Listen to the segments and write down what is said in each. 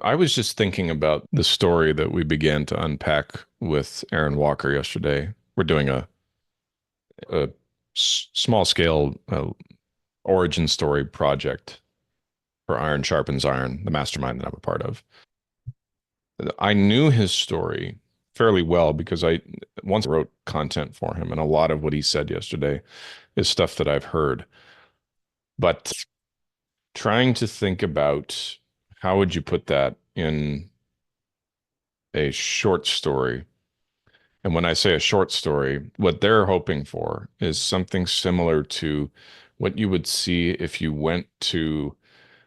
I was just thinking about the story that we began to unpack with Aaron Walker yesterday. We're doing a small scale origin story project for Iron Sharpens Iron, the mastermind that I'm a part of. I knew his story fairly well because I once wrote content for him, and a lot of what he said yesterday is stuff that I've heard. But trying to think about how would you put that in a short story. And when I say a short story, what they're hoping for is something similar to what you would see if you went to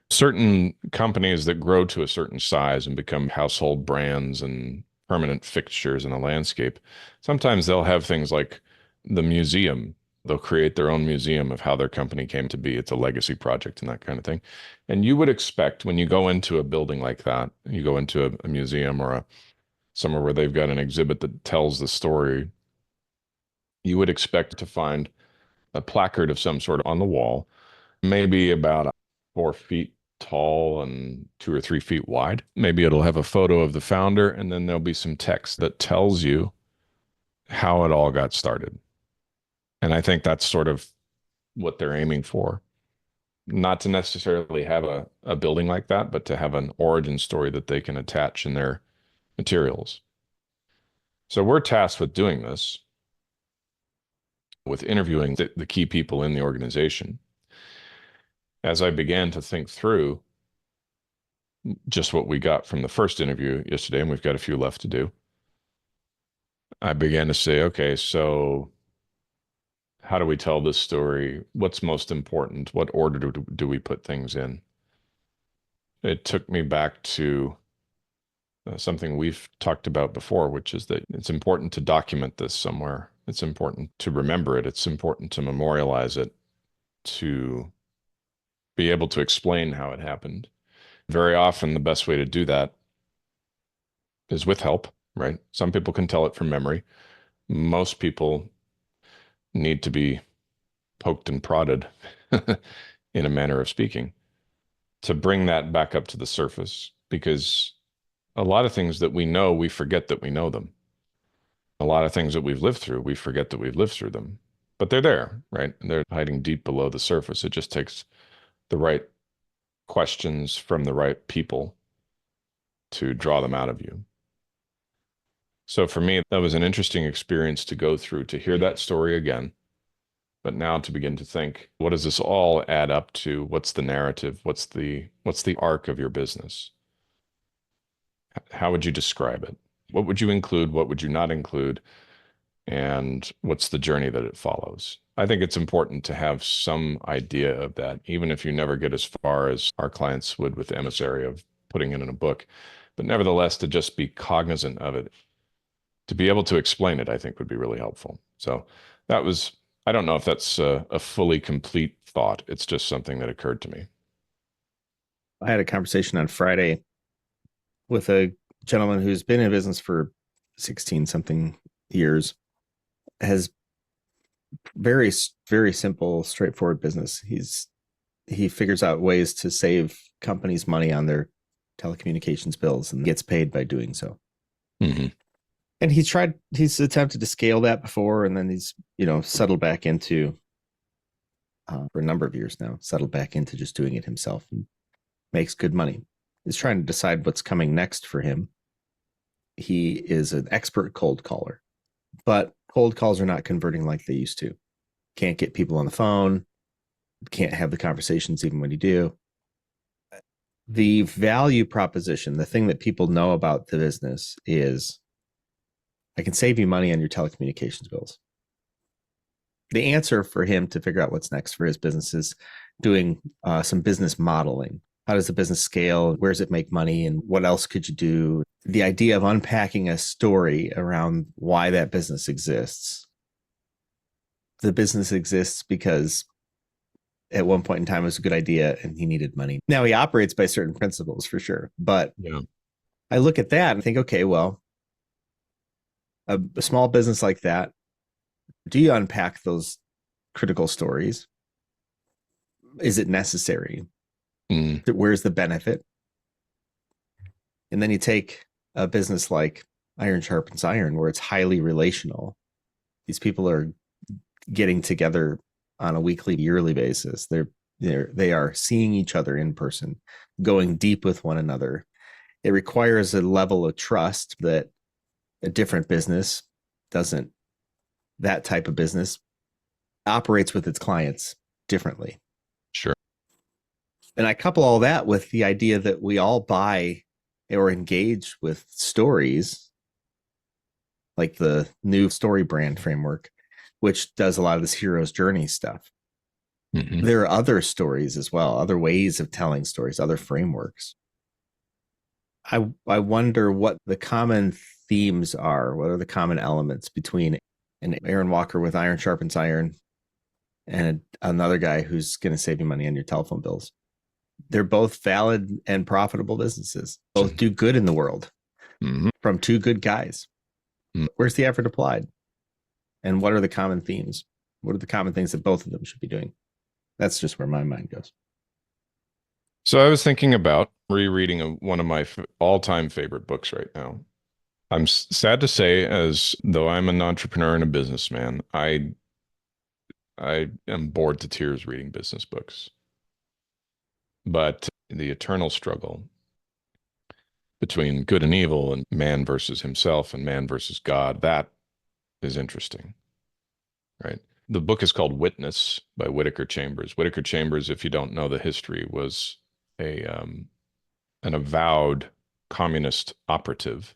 certain companies that grow to a certain size and become household brands and permanent fixtures in a landscape. Sometimes they'll have things like the museum. They'll create their own museum of how their company came to be. It's a legacy project and that kind of thing. And you would expect when you go into a building like that, you go into a museum or somewhere where they've got an exhibit that tells the story, you would expect to find a placard of some sort on the wall, maybe about 4 feet tall and 2 or 3 feet wide. Maybe it'll have a photo of the founder, and then there'll be some text that tells you how it all got started. And I think that's sort of what they're aiming for. Not to necessarily have a building like that, but to have an origin story that they can attach in their materials. So we're tasked with doing this, with interviewing the key people in the organization. As I began to think through just what we got from the first interview yesterday, and we've got a few left to do, I began to say, okay, so how do we tell this story? What's most important? What order do we put things in? It took me back to something we've talked about before, which is that it's important to document this somewhere. It's important to remember it. It's important to memorialize it, to be able to explain how it happened. Very often, the best way to do that is with help, right? Some people can tell it from memory. Most people need to be poked and prodded, in a manner of speaking, to bring that back up to the surface. Because a lot of things that we know, we forget that we know them. A lot of things that we've lived through, we forget that we've lived through them. But they're there, right? And they're hiding deep below the surface. It just takes the right questions from the right people to draw them out of you. So for me, that was an interesting experience to go through, to hear that story again, but now to begin to think, what does this all add up to? What's the narrative? What's the arc of your business? How would you describe it? What would you include? What would you not include? And what's the journey that it follows? I think it's important to have some idea of that, even if you never get as far as our clients would with the emissary of putting it in a book. But nevertheless, to just be cognizant of it, to be able to explain it, I think would be really helpful. So that was, I don't know if that's a fully complete thought. It's just something that occurred to me. I had a conversation on Friday with a gentleman who's been in business for 16 something years, has very, very simple, straightforward business. He figures out ways to save companies money on their telecommunications bills and gets paid by doing so. Hmm. And he's attempted to scale that before, and then he's, settled back into, for a number of years now, settled back into just doing it himself and makes good money. He's trying to decide what's coming next for him. He is an expert cold caller, but cold calls are not converting like they used to. Can't get people on the phone, can't have the conversations even when you do. The value proposition, the thing that people know about the business is, I can save you money on your telecommunications bills. The answer for him to figure out what's next for his business is doing some business modeling. How does the business scale? Where does it make money? And what else could you do? The idea of unpacking a story around why that business exists. The business exists because at one point in time it was a good idea and he needed money. Now he operates by certain principles for sure. But Yeah. I look at that and think, okay, well, a small business like that, do you unpack those critical stories? Is it necessary? Mm. Where's the benefit? And then you take a business like Iron Sharpens Iron, where it's highly relational. These people are getting together on a weekly, yearly basis. They are seeing each other in person, going deep with one another. It requires a level of trust that a different business doesn't. That type of business operates with its clients differently. Sure. And I couple all that with the idea that we all buy or engage with stories, like the new story brand framework, which does a lot of this hero's journey stuff. Mm-hmm. There are other stories as well, other ways of telling stories, other frameworks. I wonder what the common themes are. What are the common elements between an Aaron Walker with Iron Sharpens Iron and another guy who's going to save you money on your telephone bills? They're both valid and profitable businesses. Both do good in the world from two good guys. Where's the effort applied? And what are the common themes? What are the common things that both of them should be doing? That's just where my mind goes. So I was thinking about rereading one of my all-time favorite books right now. I'm sad to say, as though I'm an entrepreneur and a businessman, I am bored to tears reading business books. But the eternal struggle between good and evil and man versus himself and man versus God, that is interesting, right? The book is called Witness by Whittaker Chambers. Whittaker Chambers, if you don't know the history, was an avowed communist operative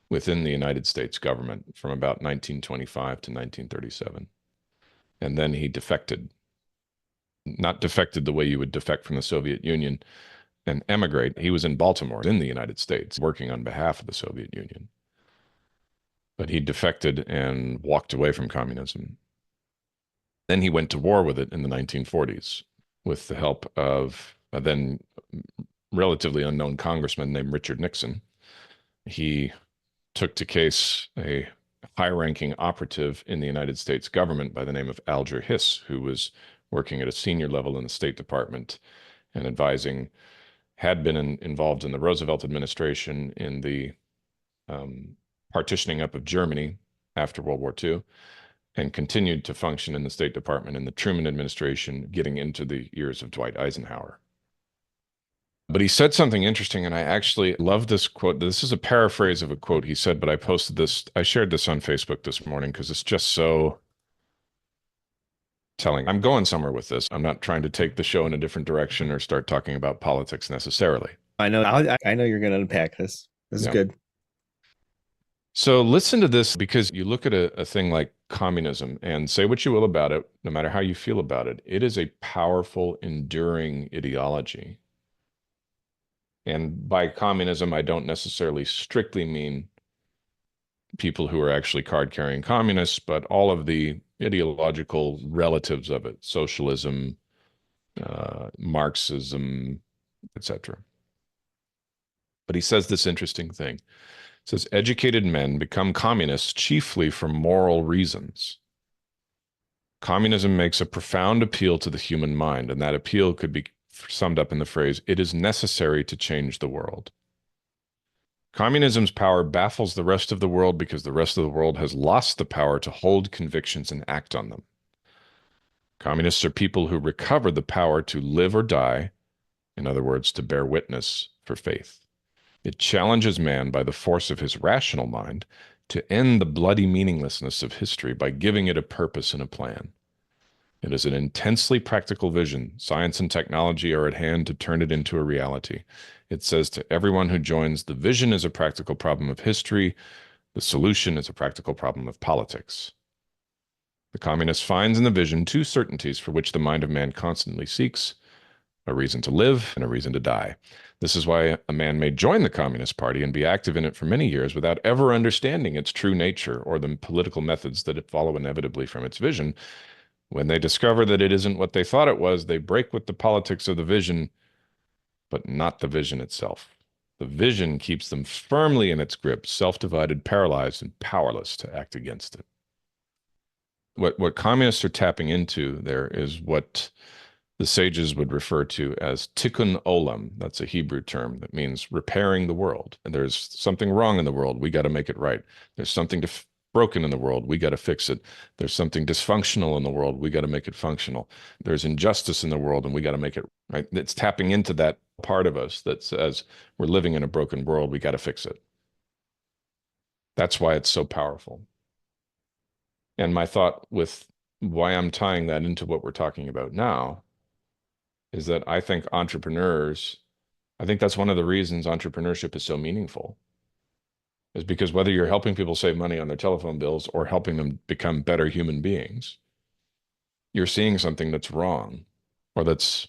within the United States government from about 1925 to 1937. And then he defected, not defected the way you would defect from the Soviet Union and emigrate. He was in Baltimore in the United States working on behalf of the Soviet Union. But he defected and walked away from communism. Then he went to war with it in the 1940s with the help of a then relatively unknown congressman named Richard Nixon. He took to case a high-ranking operative in the United States government by the name of Alger Hiss, who was working at a senior level in the State Department and advising, had been involved in the Roosevelt administration in the partitioning up of Germany after World War II, and continued to function in the State Department in the Truman administration, getting into the years of Dwight Eisenhower. But he said something interesting, and I actually love this quote. This is a paraphrase of a quote he said, but I shared this on Facebook this morning because it's just so telling. I'm going somewhere with this. I'm not trying to take the show in a different direction or start talking about politics necessarily. I know you're going to unpack this. This is good. So listen to this, because you look at a thing like communism and say what you will about it, no matter how you feel about it, it is a powerful, enduring ideology. And by communism, I don't necessarily strictly mean people who are actually card-carrying communists, but all of the ideological relatives of it, socialism, Marxism, etc. But he says this interesting thing. It says, educated men become communists chiefly for moral reasons. Communism makes a profound appeal to the human mind, and that appeal could be summed up in the phrase, it is necessary to change the world. Communism's power baffles the rest of the world because the rest of the world has lost the power to hold convictions and act on them. Communists are people who recover the power to live or die, in other words, to bear witness for faith. It challenges man by the force of his rational mind to end the bloody meaninglessness of history by giving it a purpose and a plan. It is an intensely practical vision. Science and technology are at hand to turn it into a reality. It says to everyone who joins, the vision is a practical problem of history. The solution is a practical problem of politics. The communist finds in the vision two certainties for which the mind of man constantly seeks: a reason to live and a reason to die. This is why a man may join the Communist Party and be active in it for many years without ever understanding its true nature or the political methods that follow inevitably from its vision. When they discover that it isn't what they thought it was, they break with the politics of the vision, but not the vision itself. The vision keeps them firmly in its grip, self-divided, paralyzed, and powerless to act against it. What communists are tapping into there is what the sages would refer to as tikkun olam. That's a Hebrew term that means repairing the world. And there's something wrong in the world. We got to make it right. There's something broken in the world. We got to fix it. There's something dysfunctional in the world. We got to make it functional. There's injustice in the world and we got to make it right. It's tapping into that part of us that says we're living in a broken world. We got to fix it. That's why it's so powerful. And my thought with why I'm tying that into what we're talking about now is that I think I think that's one of the reasons entrepreneurship is so meaningful, is because whether you're helping people save money on their telephone bills or helping them become better human beings, you're seeing something that's wrong or that's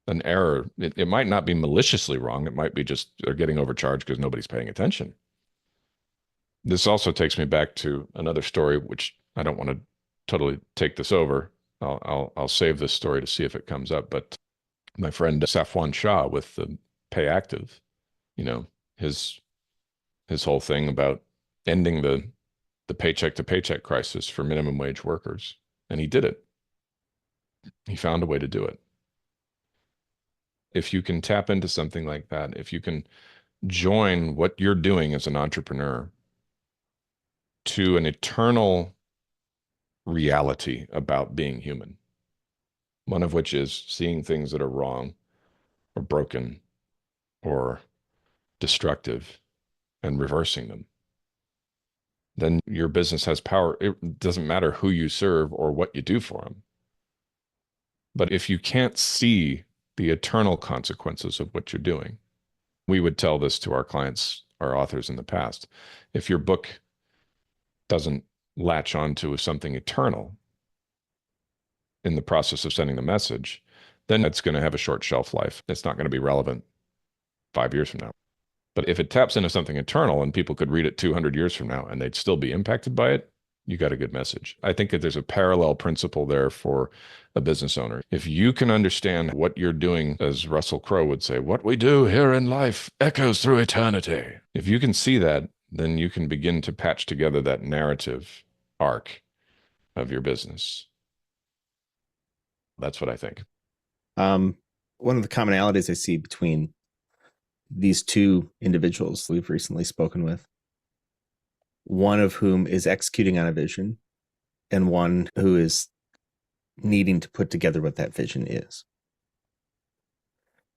an error. It might not be maliciously wrong. It might be just they're getting overcharged because nobody's paying attention. This also takes me back to another story, which I don't want to totally take this over. I'll save this story to see if it comes up. But my friend Safwan Shah with the Pay Active, you know, his whole thing about ending the paycheck to paycheck crisis for minimum wage workers. And he did it. He found a way to do it. If you can tap into something like that, if you can join what you're doing as an entrepreneur to an eternal reality about being human, one of which is seeing things that are wrong or broken or destructive and reversing them, then your business has power. It doesn't matter who you serve or what you do for them. But if you can't see the eternal consequences of what you're doing, we would tell this to our clients, our authors in the past. If your book doesn't latch onto something eternal in the process of sending the message, then it's going to have a short shelf life. It's not going to be relevant 5 years from now. But if it taps into something eternal and people could read it 200 years from now and they'd still be impacted by it, you got a good message. I think that there's a parallel principle there for a business owner. If you can understand what you're doing, as Russell Crowe would say, what we do here in life echoes through eternity. If you can see that, then you can begin to patch together that narrative arc of your business. That's what I think. One of the commonalities I see between these two individuals we've recently spoken with, one of whom is executing on a vision and one who is needing to put together what that vision is,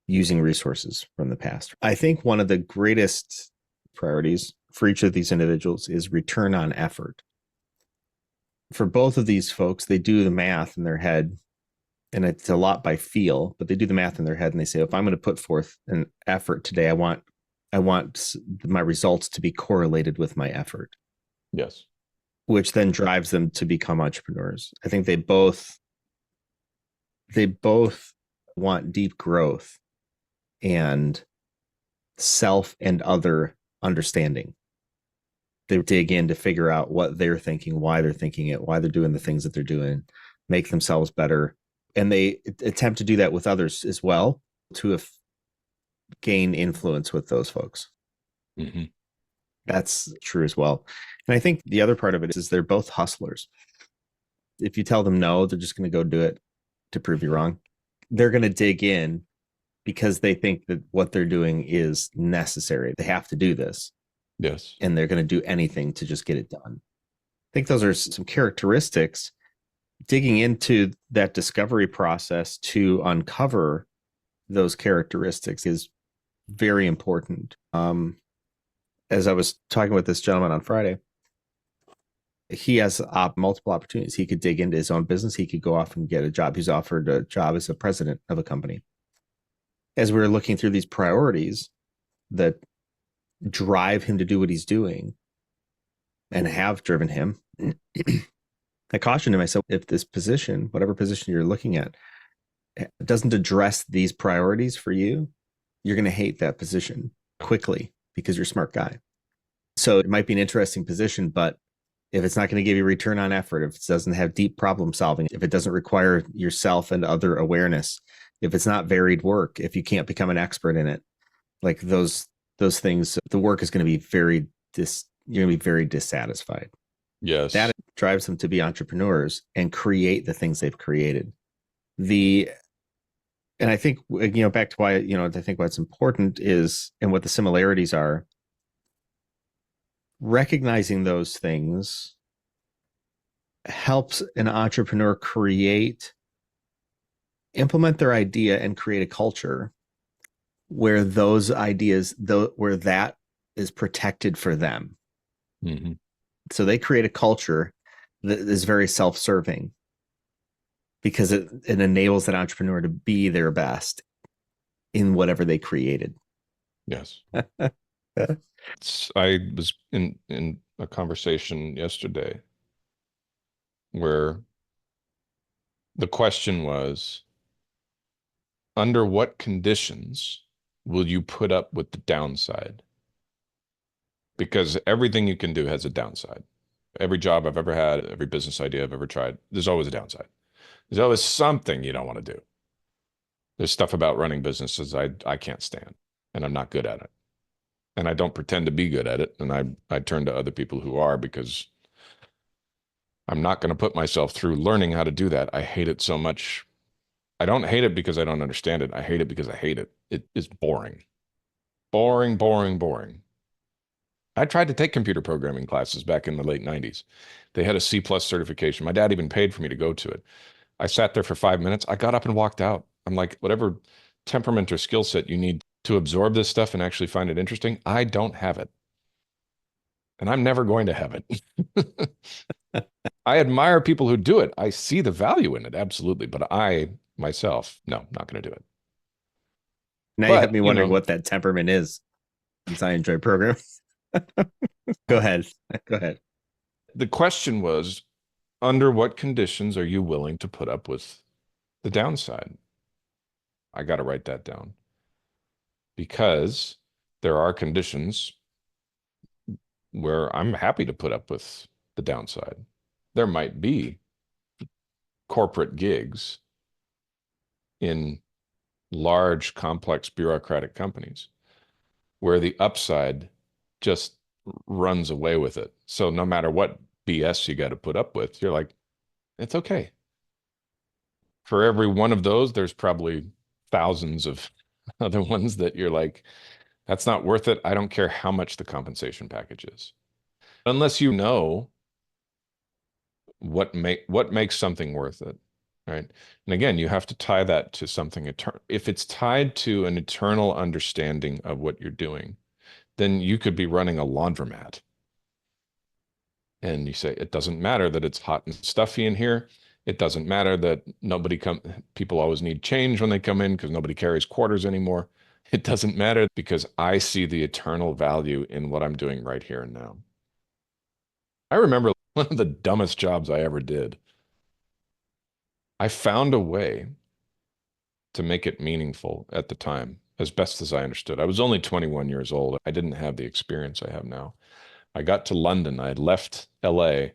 using resources from the past. I think one of the greatest priorities for each of these individuals is return on effort. For both of these folks, they do the math in their head, and it's a lot by feel, but they do the math in their head and they say, if I'm going to put forth an effort today, I want my results to be correlated with my effort. Yes. Which then drives them to become entrepreneurs. I think they both want deep growth and self and other understanding. They dig in to figure out what they're thinking, why they're thinking it, why they're doing the things that they're doing, make themselves better. And they attempt to do that with others as well to gain influence with those folks. Mm-hmm. That's true as well. And I think the other part of it is they're both hustlers. If you tell them no, they're just going to go do it to prove you wrong. They're going to dig in because they think that what they're doing is necessary. They have to do this. Yes. And they're going to do anything to just get it done. I think those are some characteristics. Digging into that discovery process to uncover those characteristics is very important. As I was talking with this gentleman on Friday, he has multiple opportunities. He could dig into his own business. He could go off and get a job. He's offered a job as a president of a company. As we were looking through these priorities that drive him to do what he's doing and have driven him, I cautioned him. I said, if this position, whatever position you're looking at, doesn't address these priorities for you, you're going to hate that position quickly because you're a smart guy. So it might be an interesting position, but if it's not going to give you return on effort, if it doesn't have deep problem solving, if it doesn't require yourself and other awareness, if it's not varied work, if you can't become an expert in it, like those things, the work is going to be you're going to be very dissatisfied. Yes. That drives them to be entrepreneurs and create the things they've created. The And I think, back to why, I think what's important is, and what the similarities are, recognizing those things helps an entrepreneur implement their idea and create a culture where those ideas, where that is protected for them. Mm-hmm. So they create a culture that is very self-serving because it enables that entrepreneur to be their best in whatever they created. Yes. I was in a conversation yesterday where the question was, under what conditions will you put up with the downside? Because everything you can do has a downside. Every job I've ever had, every business idea I've ever tried, there's always a downside. There's always something you don't want to do. There's stuff about running businesses I can't stand, and I'm not good at it. And I don't pretend to be good at it. And I turn to other people who are, because I'm not going to put myself through learning how to do that. I hate it so much. I don't hate it because I don't understand it. I hate it because I hate it. It is boring. Boring, boring, boring. I tried to take computer programming classes back in the late 90s. They had a C+ certification. My dad even paid for me to go to it. I sat there for 5 minutes. I got up and walked out. I'm like, whatever temperament or skill set you need to absorb this stuff and actually find it interesting, I don't have it. And I'm never going to have it. I admire people who do it. I see the value in it, absolutely. But I myself, no, not going to do it. Now you have But, me wondering what that temperament is, since I enjoy programming. Go ahead. Go ahead. the question was, under what conditions are you willing to put up with the downside? I got to write that down, because there are conditions where I'm happy to put up with the downside. There might be corporate gigs in large, complex, bureaucratic companies where the upside just runs away with it. So no matter what BS you got to put up with, you're like, it's okay. For every one of those, there's probably thousands of other ones that you're like, that's not worth it. I don't care how much the compensation package is. Unless you know what makes something worth it, right? And again, you have to tie that to something eternal. If it's tied to an eternal understanding of what you're doing, then you could be running a laundromat. And you say, it doesn't matter that it's hot and stuffy in here. It doesn't matter that people always need change when they come in because nobody carries quarters anymore. It doesn't matter, because I see the eternal value in what I'm doing right here and now. I remember one of the dumbest jobs I ever did. I found a way to make it meaningful at the time, as best as I understood. I was only 21 years old. I didn't have the experience I have now. I got to London. I had left LA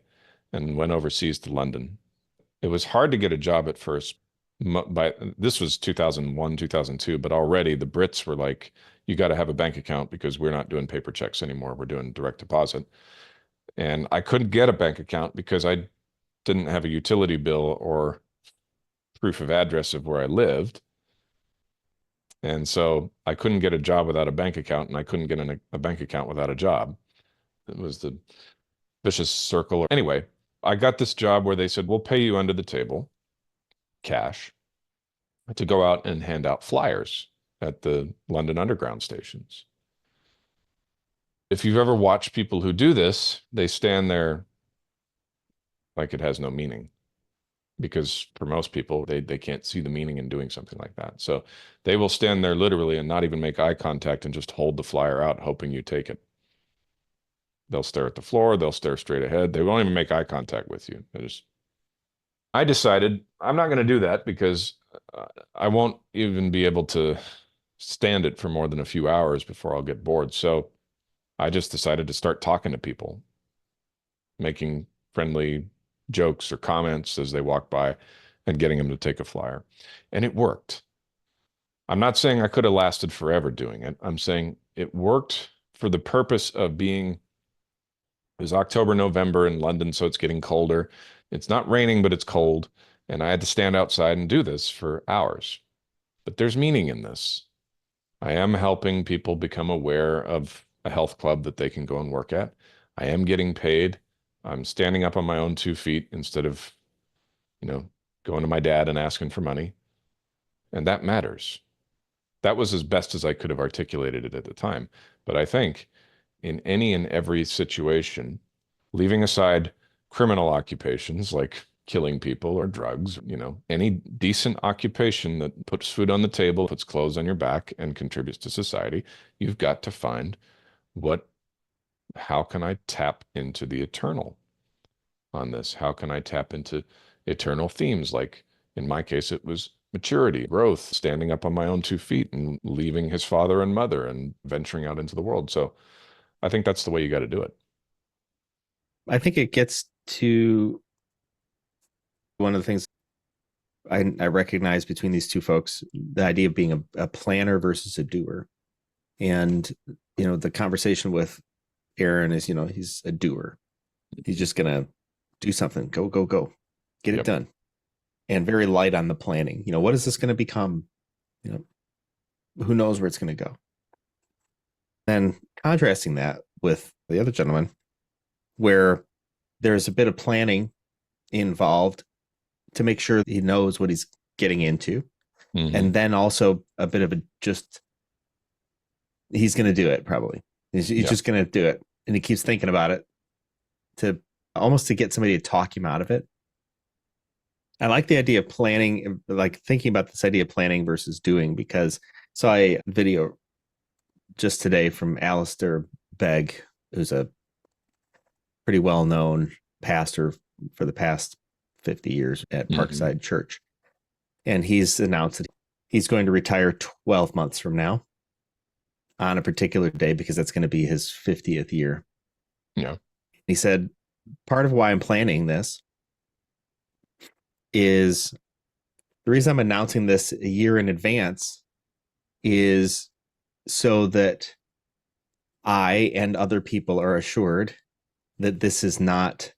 and went overseas to London. It was hard to get a job at first. This was 2001, 2002, but already the Brits were like, you got to have a bank account because we're not doing paper checks anymore. We're doing direct deposit. And I couldn't get a bank account because I didn't have a utility bill or proof of address of where I lived. And so I couldn't get a job without a bank account, and I couldn't get a bank account without a job. It was the vicious circle. Anyway, I got this job where they said, we'll pay you under the table, cash, to go out and hand out flyers at the London Underground stations. If you've ever watched people who do this, they stand there like it has no meaning, because for most people, they can't see the meaning in doing something like that. So they will stand there literally and not even make eye contact and just hold the flyer out, hoping you take it. They'll stare at the floor. They'll stare straight ahead. They won't even make eye contact with you. I decided I'm not going to do that, because I won't even be able to stand it for more than a few hours before I'll get bored. So I just decided to start talking to people, making friendly jokes or comments as they walk by and getting them to take a flyer. And it worked. I'm not saying I could have lasted forever doing it. I'm saying it worked for the purpose of being, it was October, November in London, so it's getting colder. It's not raining, but it's cold. And I had to stand outside and do this for hours. but there's meaning in this. I am helping people become aware of a health club that they can go and work at. I am getting paid. I'm standing up on my own 2 feet instead of, you know, going to my dad and asking for money. And that matters. That was as best as I could have articulated it at the time. But I think in any and every situation, leaving aside criminal occupations like killing people or drugs, any decent occupation that puts food on the table, puts clothes on your back, and contributes to society, you've got to find how can I tap into the eternal on this? How can I tap into eternal themes? Like in my case, it was maturity, growth, standing up on my own 2 feet and leaving his father and mother and venturing out into the world. So I think that's the way you got to do it. I think it gets to one of the things I recognize between these two folks, the idea of being a planner versus a doer. And, the conversation with Aaron is, he's a doer. He's just going to do something, go, get it done. And very light on the planning. What is this going to become? Who knows where it's going to go? And contrasting that with the other gentleman, where there's a bit of planning involved to make sure he knows what he's getting into. Mm-hmm. And then also a bit of he's going to do it probably. He's just going to do it. And he keeps thinking about it to get somebody to talk him out of it. I like the idea of planning, like thinking about this idea of planning versus doing, because I saw a video just today from Alistair Begg, who's a pretty well-known pastor for the past 50 years at Parkside Church. And he's announced that he's going to retire 12 months from now on a particular day, because that's going to be his 50th year. Yeah. He said, part of why I'm planning this is the reason I'm announcing this a year in advance is so that I and other people are assured that this is not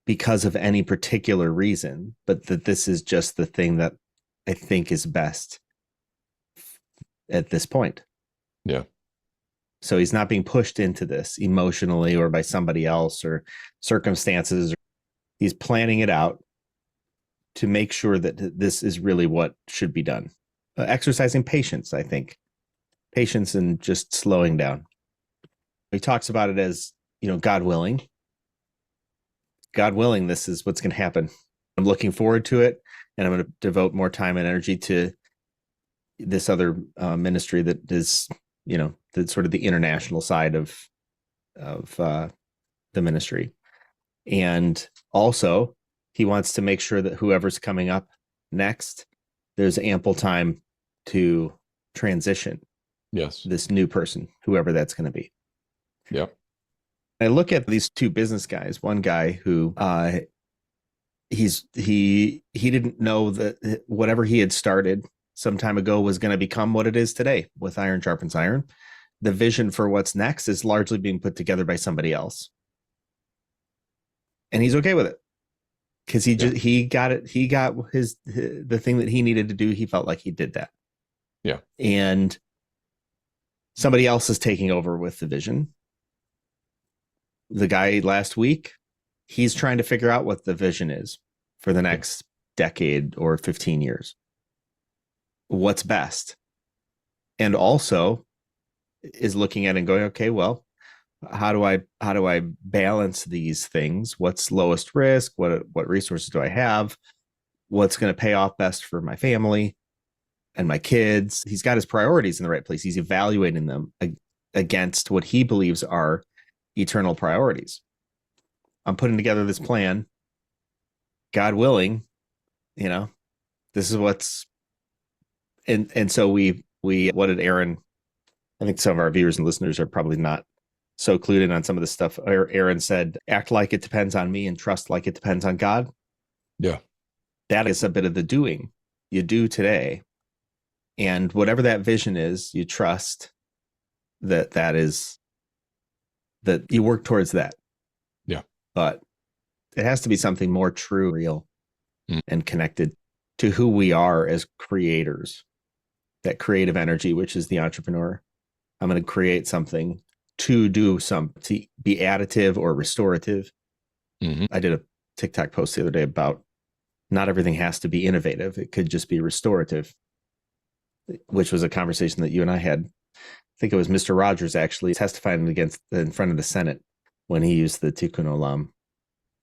because of any particular reason, but that this is just the thing that I think is best at this point. Yeah. So he's not being pushed into this emotionally or by somebody else or circumstances. He's planning it out to make sure that this is really what should be done. Exercising patience, I think. Patience and just slowing down. He talks about it as, God willing. God willing, this is what's going to happen. I'm looking forward to it, and I'm going to devote more time and energy to this other ministry that is, the sort of the international side of the ministry. And also, he wants to make sure that whoever's coming up next, there's ample time to transition. Yes. This new person, whoever that's going to be. Yep. I look at these two business guys. One guy who he didn't know that whatever he had started some time ago was going to become what it is today with Iron Sharpens Iron. The vision for what's next is largely being put together by somebody else, and he's okay with it because he got it. He got the thing that he needed to do. He felt like he did that. Yeah, and somebody else is taking over with the vision. The guy last week, he's trying to figure out what the vision is for the next decade or 15 years. What's best? And also is looking at it and going, okay, well, how do I balance these things? What's lowest risk? What resources do I have? What's going to pay off best for my family and my kids? He's got his priorities in the right place. He's evaluating them against what he believes are eternal priorities. I'm putting together this plan. God willing, this is what's and so we what did Aaron, I think some of our viewers and listeners are probably not so clued in on some of this stuff. Aaron said, act like it depends on me and trust like it depends on God. Yeah. That is a bit of the doing you do today. And whatever that vision is, you trust that you work towards that. Yeah. But it has to be something more true, real, and connected to who we are as creators. that creative energy, which is the entrepreneur. I'm going to create something to do some to be additive or restorative. Hmm. I did a TikTok post the other day about not everything has to be innovative. It could just be restorative, which was a conversation that you and I had. I think it was Mr. Rogers actually testifying against in front of the Senate when he used the Tikkun Olam.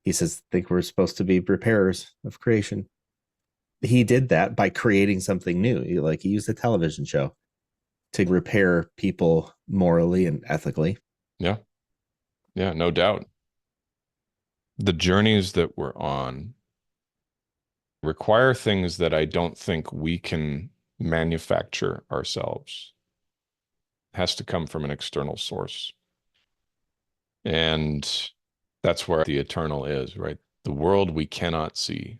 He says, I think we're supposed to be repairers of creation. He did that by creating something new. He used a television show to repair people morally and ethically. Yeah. Yeah, no doubt. The journeys that we're on require things that I don't think we can manufacture ourselves. It has to come from an external source. And that's where the eternal is, right? The world we cannot see,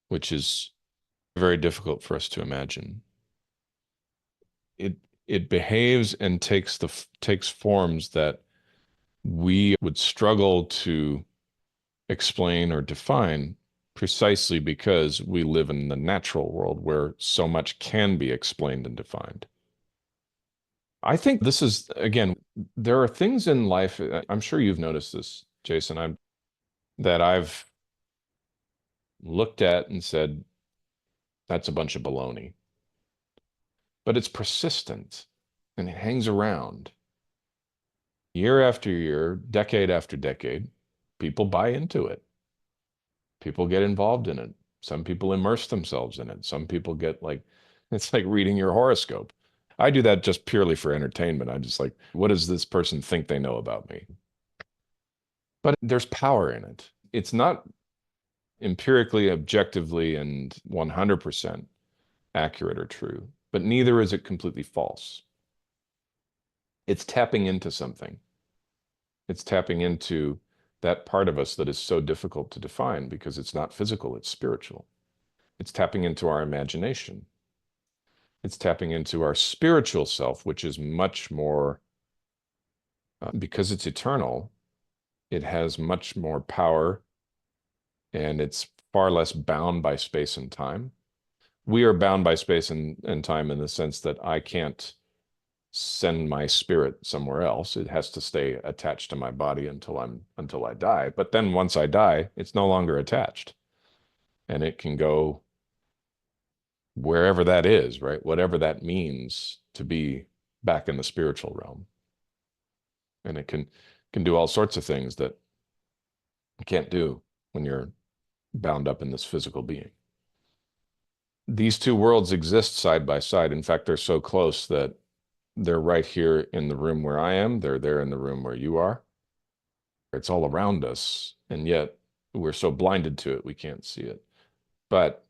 which is very difficult for us to imagine. It it behaves and takes forms that we would struggle to explain or define precisely because we live in the natural world where so much can be explained and defined. I think this is, again, there are things in life, I'm sure you've noticed this, Jason, that I've looked at and said, that's a bunch of baloney. But it's persistent and it hangs around year after year, decade after decade. People buy into it. People get involved in it. Some people immerse themselves in it. Some people get like, it's like reading your horoscope. I do that just purely for entertainment. I'm just like, what does this person think they know about me? But there's power in it. It's not empirically, objectively, and 100% accurate or true, but neither is it completely false. It's tapping into something. It's tapping into that part of us that is so difficult to define because it's not physical, it's spiritual. It's tapping into our imagination. It's tapping into our spiritual self, which is much more, because it's eternal, it has much more power and it's far less bound by space and time. We are bound by space and time in the sense that I can't send my spirit somewhere else. It has to stay attached to my body until I die. But then once I die, it's no longer attached. And it can go wherever that is, right? Whatever that means to be back in the spiritual realm. And it can do all sorts of things that you can't do when you're bound up in this physical being. These two worlds exist side by side. In fact, they're so close that they're right here in the room where I am. They're there in the room where you are. It's all around us, and yet we're so blinded to it, we can't see it. But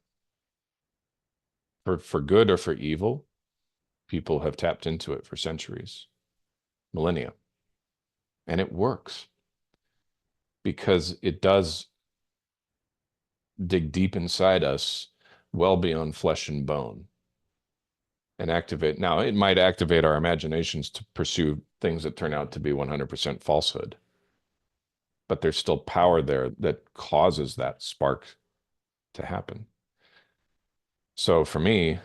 for good or for evil, people have tapped into it for centuries, millennia. And it works because it does dig deep inside us, well beyond flesh and bone, and activate. Now, it might activate our imaginations to pursue things that turn out to be 100% falsehood, but there's still power there that causes that spark to happen. So for me,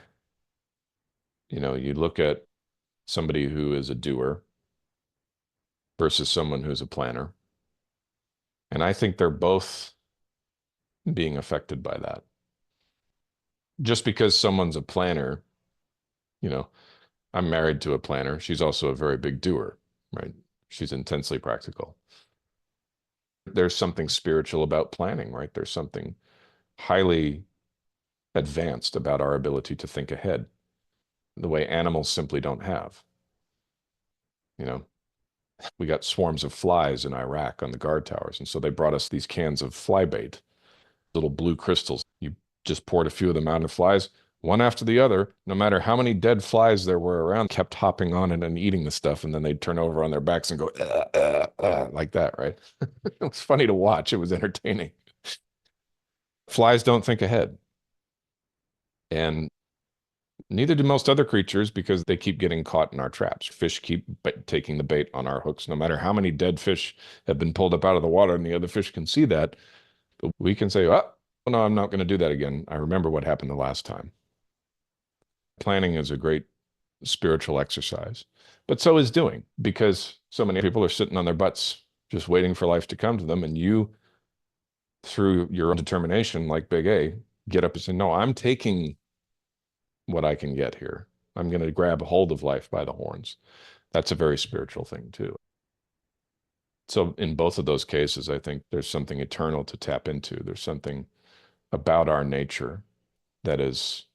you look at somebody who is a doer versus someone who's a planner, and I think they're both being affected by that. Just because someone's a planner, you know, I'm married to a planner. She's also a very big doer, right? She's intensely practical. There's something spiritual about planning, right? There's something highly advanced about our ability to think ahead, the way animals simply don't have. You know, we got swarms of flies in Iraq on the guard towers, and so they brought us these cans of fly bait, little blue crystals. You just poured a few of them out, and the flies, one after the other, no matter how many dead flies there were around, kept hopping on it and eating the stuff, and then they'd turn over on their backs and go like that, right? It was funny to watch. It was entertaining. Flies don't think ahead, and neither do most other creatures because they keep getting caught in our traps. Fish keep taking the bait on our hooks, no matter how many dead fish have been pulled up out of the water, and the other fish can see that. But we can say, oh, no, I'm not going to do that again. I remember what happened the last time. Planning is a great spiritual exercise, but so is doing, because so many people are sitting on their butts just waiting for life to come to them. And you, through your own determination, like Big A, get up and say, no, I'm taking what I can get here. I'm going to grab a hold of life by the horns. That's a very spiritual thing too. So in both of those cases, I think there's something eternal to tap into. There's something about our nature that is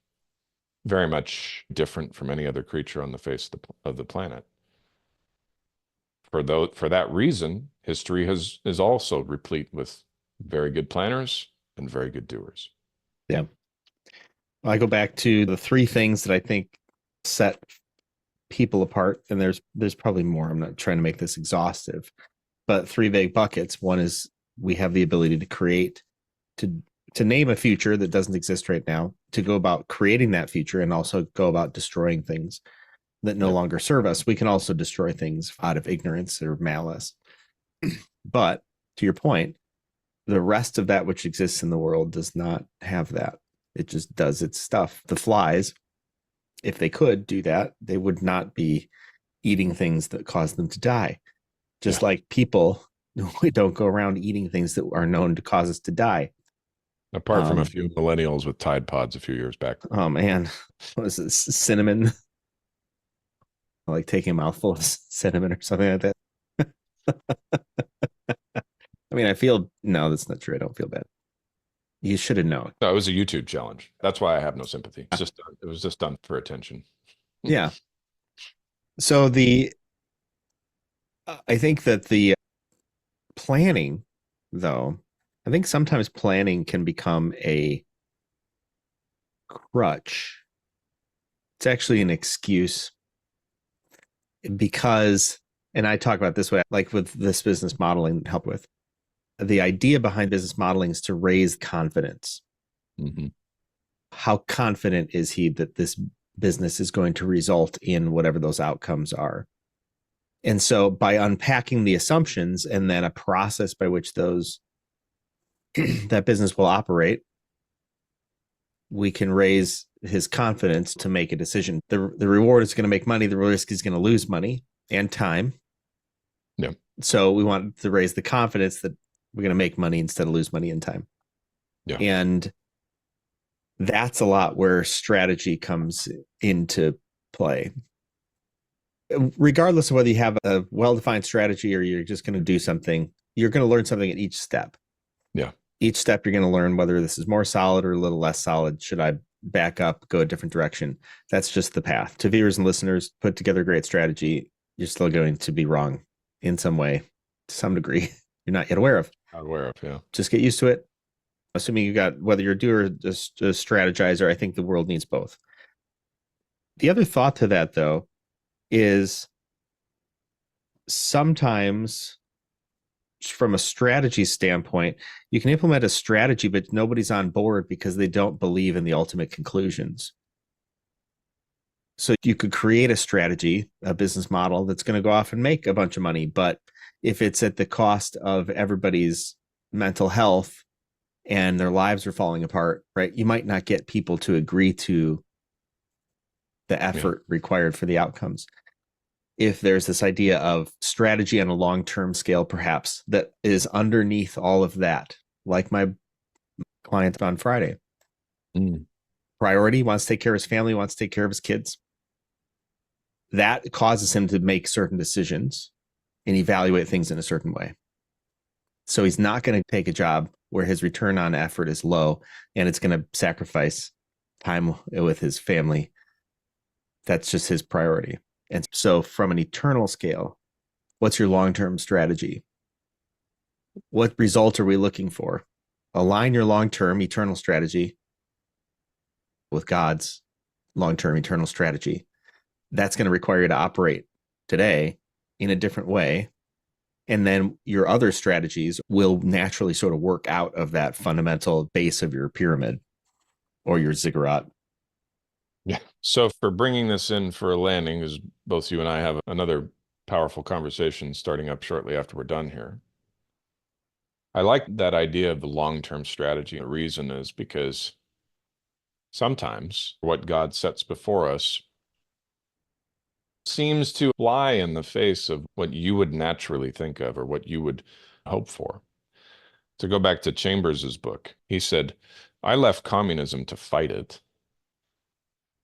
very much different from any other creature on the face of the planet. For that reason, history is also replete with very good planners and very good doers. Yeah. I go back to the three things that I think set people apart, and there's probably more. I'm not trying to make this exhaustive, but three vague buckets. One is we have the ability to create, to name a future that doesn't exist right now, to go about creating that future, and also go about destroying things that no longer serve us. We can also destroy things out of ignorance or malice. But to your point, the rest of that which exists in the world does not have that. It just does its stuff. The flies, if they could do that, they would not be eating things that cause them to die. Just like people, we don't go around eating things that are known to cause us to die. Apart from a few millennials with Tide Pods a few years back. Oh man, what is this? Cinnamon? Like taking a mouthful of cinnamon or something like that. I mean, no, that's not true. I don't feel bad. You should have known. No, it was a YouTube challenge. That's why I have no sympathy. It was just done for attention. Yeah. So I think that the planning, though, I think sometimes planning can become a crutch. It's actually an excuse because, and I talk about this way, like with this business modeling help with, the idea behind business modeling is to raise confidence. Mm-hmm. How confident is he that this business is going to result in whatever those outcomes are? And so by unpacking the assumptions and then a process by which that business will operate, we can raise his confidence to make a decision. The reward is going to make money. The risk is going to lose money and time. Yeah. So we want to raise the confidence that we're going to make money instead of lose money and time. Yeah. And that's a lot where strategy comes into play. Regardless of whether you have a well-defined strategy or you're just going to do something, you're going to learn something at each step. Yeah. Each step you're going to learn whether this is more solid or a little less solid. Should I back up, go a different direction? That's just the path. To viewers and listeners, put together a great strategy. You're still going to be wrong in some way, to some degree. You're not yet aware of. Not aware of, yeah. Just get used to it. Assuming you got, whether you're a doer or a strategizer, I think the world needs both. The other thought to that, though, is sometimes from a strategy standpoint, you can implement a strategy, but nobody's on board because they don't believe in the ultimate conclusions. So you could create a strategy, a business model that's going to go off and make a bunch of money. But if it's at the cost of everybody's mental health and their lives are falling apart, right, you might not get people to agree to the effort required for the outcomes. If there's this idea of strategy on a long-term scale, perhaps, that is underneath all of that, like my client on Friday. Priority, wants to take care of his family, wants to take care of his kids. That causes him to make certain decisions and evaluate things in a certain way. So he's not going to take a job where his return on effort is low and it's going to sacrifice time with his family. That's just his priority. And so from an eternal scale, what's your long-term strategy? What result are we looking for? Align your long-term eternal strategy with God's long-term eternal strategy. That's going to require you to operate today in a different way. And then your other strategies will naturally sort of work out of that fundamental base of your pyramid or your ziggurat. Yeah. So for bringing this in for a landing, is both you and I have another powerful conversation starting up shortly after we're done here. I like that idea of the long-term strategy. The reason is because Sometimes what God sets before us seems to fly in the face of what you would naturally think of or what you would hope for. To go back to Chambers's book, he said, I left communism to fight it.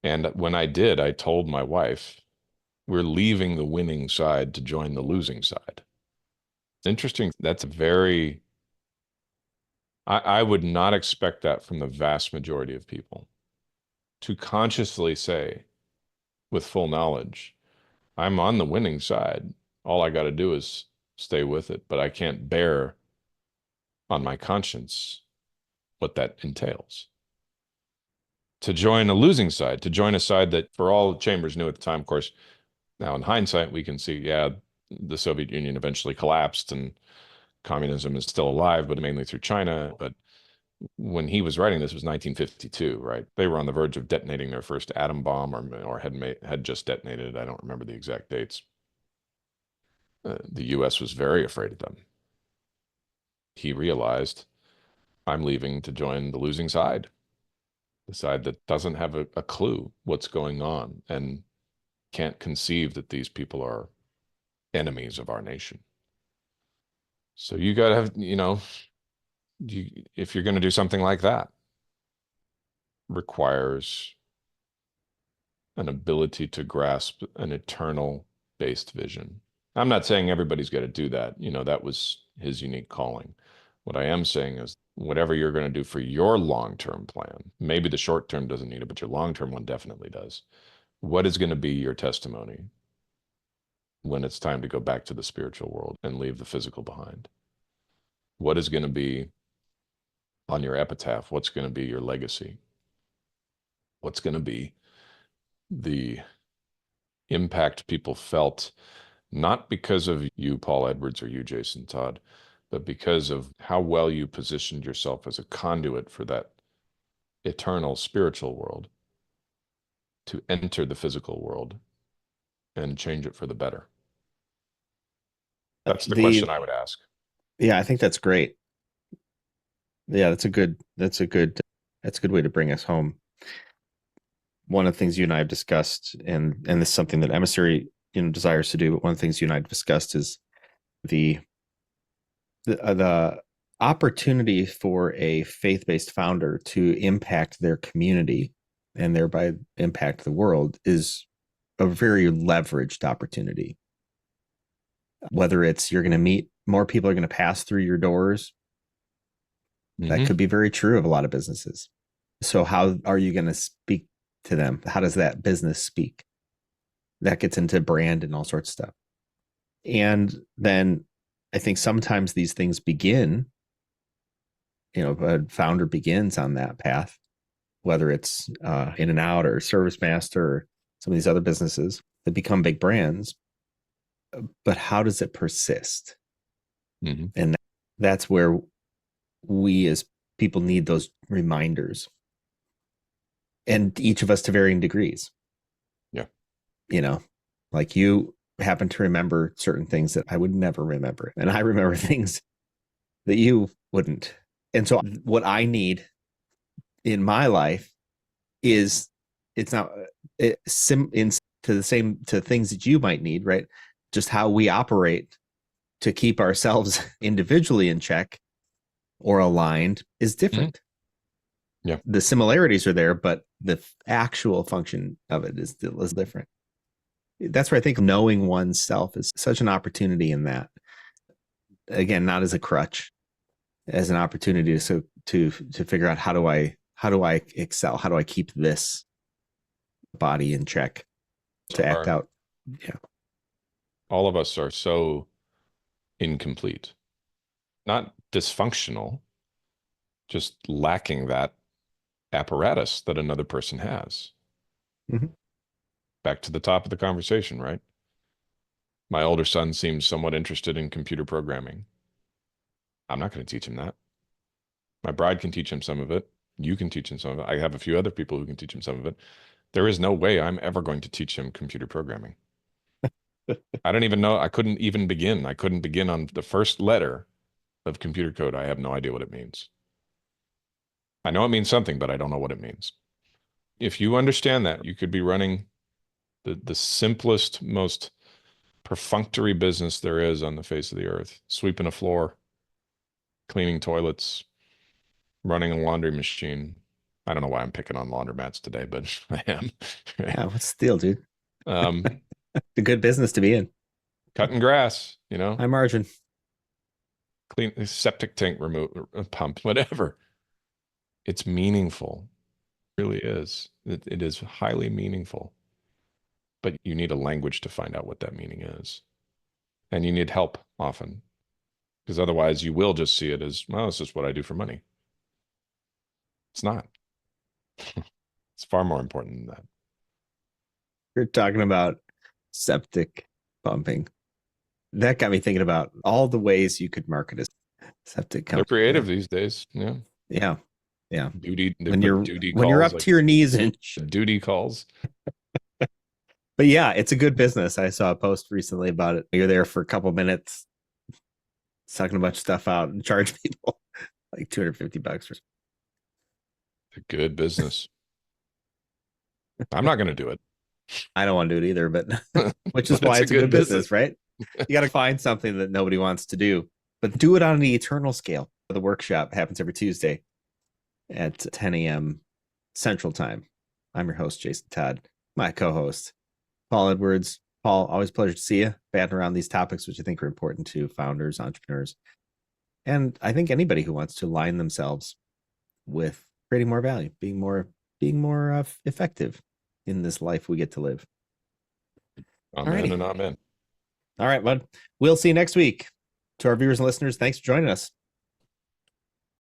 And when I did, I told my wife, we're leaving the winning side to join the losing side. It's interesting. That's very, I would not expect that from the vast majority of people to consciously say with full knowledge, I'm on the winning side. All I got to do is stay with it, but I can't bear on my conscience what that entails. To join a losing side, to join a side that, for all Chambers knew at the time, of course, now in hindsight, we can see, yeah, the Soviet Union eventually collapsed and communism is still alive, but mainly through China. But when he was writing this, it was 1952, right? They were on the verge of detonating their first atom bomb, or had just detonated. I don't remember the exact dates. The U.S. was very afraid of them. He realized, I'm leaving to join the losing side, the side that doesn't have a clue what's going on and can't conceive that these people are enemies of our nation. So you got to have, if you're going to do something like that, requires an ability to grasp an eternal based vision. I'm not saying everybody's got to do that. That was his unique calling. What I am saying is whatever you're going to do for your long-term plan, maybe the short term doesn't need it, but your long-term one definitely does. What is going to be your testimony when it's time to go back to the spiritual world and leave the physical behind? What is going to be on your epitaph? What's going to be your legacy? What's going to be the impact people felt, not because of you, Paul Edwards, or you, Jason Todd, but because of how well you positioned yourself as a conduit for that eternal spiritual world to enter the physical world and change it for the better? That's the question I would ask. Yeah, I think that's great. Yeah, that's a good way to bring us home. One of the things you and I have discussed, and this is something that Emissary, desires to do, but one of the things you and I have discussed is the opportunity for a faith-based founder to impact their community and thereby impact the world is a very leveraged opportunity. Whether it's you're going to meet more people are going to pass through your doors, that could be very true of a lot of businesses. So how are you going to speak to them? How does that business speak? That gets into brand and all sorts of stuff. And then I think sometimes these things begin, a founder begins on that path, whether it's In-N-Out or Service Master or some of these other businesses that become big brands. But how does it persist? And that's where we as people need those reminders, and each of us to varying degrees. Yeah. Like you happen to remember certain things that I would never remember, and I remember things that you wouldn't. And so what I need in my life is, it's not to things that you might need, right? Just how we operate to keep ourselves individually in check or aligned is different. Yeah. The similarities are there, but the actual function of it is different. That's where I think knowing oneself is such an opportunity in that. Again, not as a crutch, as an opportunity to figure out how do I excel? How do I keep this body in check to act out? Yeah. All of us are so incomplete, not dysfunctional, just lacking that apparatus that another person has. Back to the top of the conversation, right? My older son seems somewhat interested in computer programming. I'm not going to teach him that. My bride can teach him some of it. You can teach him some of it. I have a few other people who can teach him some of it. There is no way I'm ever going to teach him computer programming. I don't even know. I couldn't even begin. I couldn't begin on the first letter of computer code. I have no idea what it means. I know it means something, but I don't know what it means. if you understand that, you could be running the simplest, most perfunctory business there is on the face of the earth, sweeping a floor, cleaning toilets, running a laundry machine. I don't know why I'm picking on laundromats today, but I am. Yeah, what's the deal, dude? Um, The good business to be in. cutting grass, High margin. clean septic tank remove pump, whatever. It's meaningful. It really is. It is highly meaningful. But you need a language to find out what that meaning is. And you need help often. Because otherwise you will just see it as, well, this is what I do for money. It's not. It's far more important than that. You're talking about septic pumping. That got me thinking about all the ways you could market a septic They're company. creative these days. Yeah. Yeah. Yeah. Duty. They When put you're duty when you're calls, up like to your knees in duty calls. but yeah, it's a good business. I saw a post recently about it. You're there for a couple minutes, sucking a bunch of stuff out and charge people like $250 or something. It's a good business. I'm not going to do it. I don't want to do it either, but which is But why it's a good business, business. right? You got to find something that nobody wants to do, but do it on an eternal scale. The workshop happens every Tuesday at 10 a.m. Central Time. I'm your host, Jason Todd. My co-host, Paul Edwards. Paul, always a pleasure to see you. Batting around these topics, which I think are important to founders, entrepreneurs, and I think anybody who wants to align themselves with creating more value, being more effective in this life we get to live. Amen and amen. All right, bud. We'll see you next week. To our viewers and listeners, thanks for joining us.